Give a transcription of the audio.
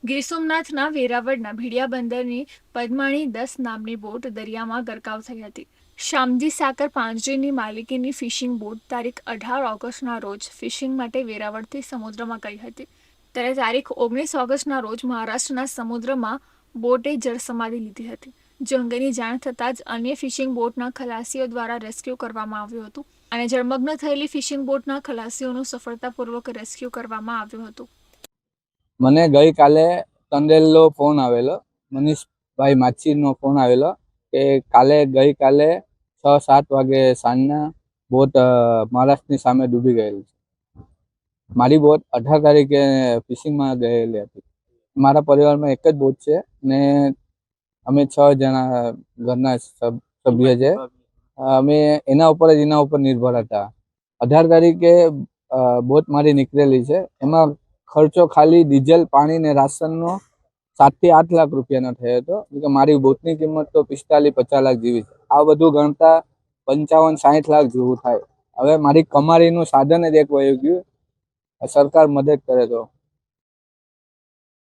ગીર સોમનાથના વેરાવળના ભીડિયા બંદરની પદ્માણી 10 નામની બોટ દરિયામાં ગરકાવ થઈ હતી. શ્યામજી સાકર પાંજરેની માલિકીની ફિશિંગ બોટ તારીખ 18 ઓગસ્ટના રોજ ફિશિંગ માટે વેરાવળથી સમુદ્રમાં ગઈ હતી. ત્યારે તારીખ 19 ઓગસ્ટના રોજ મહારાષ્ટ્રના સમુદ્રમાં બોટે જળસમાધિ લીધી હતી. જો અંગેની જાણ થતાં જ અન્ય ફિશિંગ બોટના ખલાસીઓ દ્વારા રેસ્ક્યુ કરવામાં આવ્યું હતું અને જળમગ્ન થયેલી ફિશિંગ બોટના ખલાસીઓનું સફળતાપૂર્વક રેસ્ક્યુ કરવામાં આવ્યું હતું. મને ગઈકાલે તંદેલનો ફોન આવેલો, મનીષભાઈ માછીનો ફોન આવેલો કે ગઈકાલે 6-7 વાગે સાંજના બોટ મહારાષ્ટ્રની સામે ડૂબી ગયેલી છે. મારી બોટ 18 તારીખે ફિશિંગમાં ગયેલી હતી. મારા પરિવારમાં એક જ બોટ છે ને અમે 6 જણા ઘરના સભ્ય છે. અમે એના ઉપર નિર્ભર હતા. 18 તારીખે બોટ મારી નીકળેલી છે. એમાં ખર્ચો ખાલી ડીઝલ, પાણી ને રાશનનો 7 થી 8 લાખ રૂપિયાનો થયો હતો. કે મારી બોટની કિંમત તો 45-50 લાખ જેવી છે. આ બધું ગણતા 55-60 લાખ જેવું થાય. હવે મારી કમાણીનું સાધન જ એક વયું ગયું. સરકાર મદદ કરે તો